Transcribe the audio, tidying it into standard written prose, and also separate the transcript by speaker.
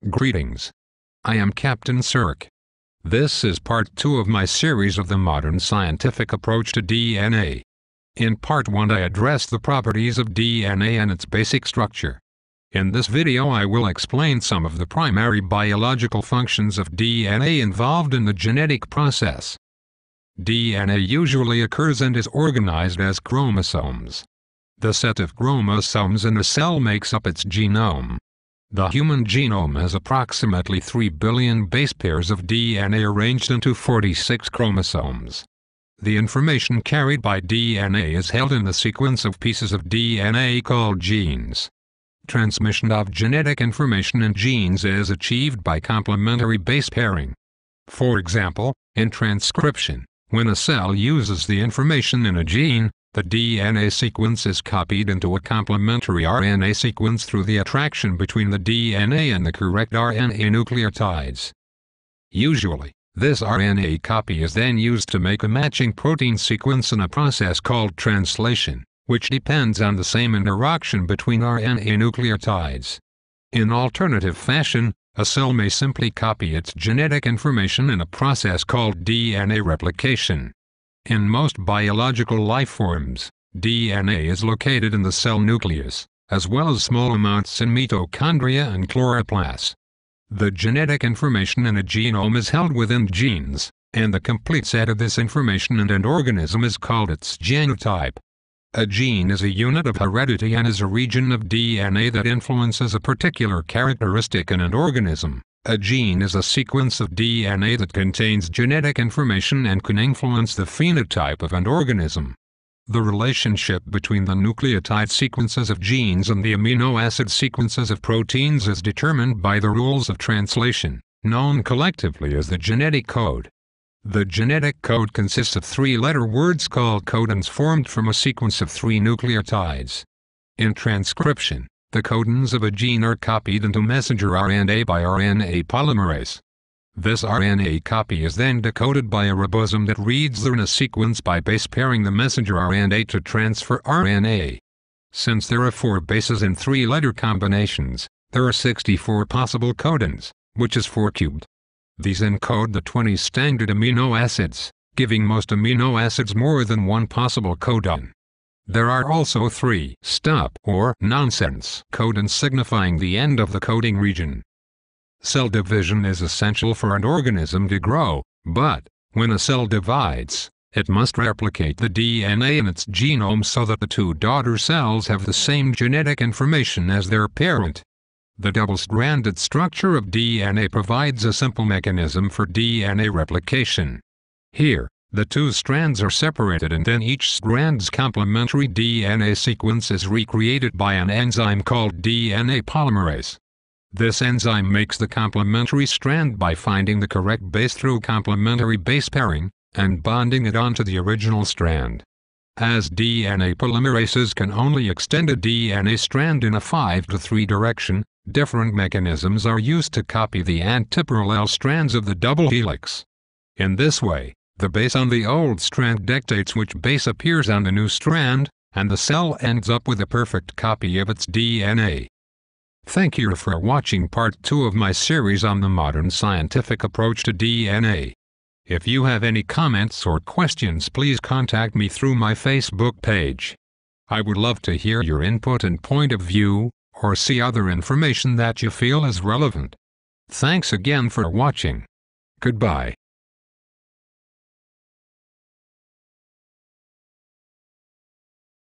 Speaker 1: Greetings. I am Captain Tsirk. This is part 2 of my series of the modern scientific approach to DNA. In part 1 I addressed the properties of DNA and its basic structure. In this video I will explain some of the primary biological functions of DNA involved in the genetic process. DNA usually occurs and is organized as chromosomes. The set of chromosomes in a cell makes up its genome. The human genome has approximately 3 billion base pairs of DNA arranged into 46 chromosomes. The information carried by DNA is held in the sequence of pieces of DNA called genes. Transmission of genetic information in genes is achieved by complementary base pairing. For example, in transcription, when a cell uses the information in a gene, the DNA sequence is copied into a complementary RNA sequence through the attraction between the DNA and the correct RNA nucleotides. Usually, this RNA copy is then used to make a matching protein sequence in a process called translation, which depends on the same interaction between RNA nucleotides. In alternative fashion, a cell may simply copy its genetic information in a process called DNA replication. In most biological life forms, DNA is located in the cell nucleus, as well as small amounts in mitochondria and chloroplasts. The genetic information in a genome is held within genes, and the complete set of this information in an organism is called its genotype. A gene is a unit of heredity and is a region of DNA that influences a particular characteristic in an organism. A gene is a sequence of DNA that contains genetic information and can influence the phenotype of an organism. The relationship between the nucleotide sequences of genes and the amino acid sequences of proteins is determined by the rules of translation, known collectively as the genetic code. The genetic code consists of 3-letter words called codons formed from a sequence of 3 nucleotides. In transcription, the codons of a gene are copied into messenger RNA by RNA polymerase. This RNA copy is then decoded by a ribosome that reads the RNA sequence by base pairing the messenger RNA to transfer RNA. Since there are 4 bases in 3-letter combinations, there are 64 possible codons, which is 4 cubed. These encode the 20 standard amino acids, giving most amino acids more than one possible codon. There are also 3 stop or nonsense codons signifying the end of the coding region. Cell division is essential for an organism to grow, but when a cell divides, it must replicate the DNA in its genome so that the 2 daughter cells have the same genetic information as their parent. The double-stranded structure of DNA provides a simple mechanism for DNA replication. Here, the 2 strands are separated and then each strand's complementary DNA sequence is recreated by an enzyme called DNA polymerase. This enzyme makes the complementary strand by finding the correct base through complementary base pairing, and bonding it onto the original strand. As DNA polymerases can only extend a DNA strand in a 5-to-3 direction, different mechanisms are used to copy the antiparallel strands of the double helix. In this way, the base on the old strand dictates which base appears on the new strand, and the cell ends up with a perfect copy of its DNA. Thank you for watching part 2 of my series on the modern scientific approach to DNA. If you have any comments or questions, please contact me through my Facebook page. I would love to hear your input and point of view, or see other information that you feel is relevant. Thanks again for watching. Goodbye.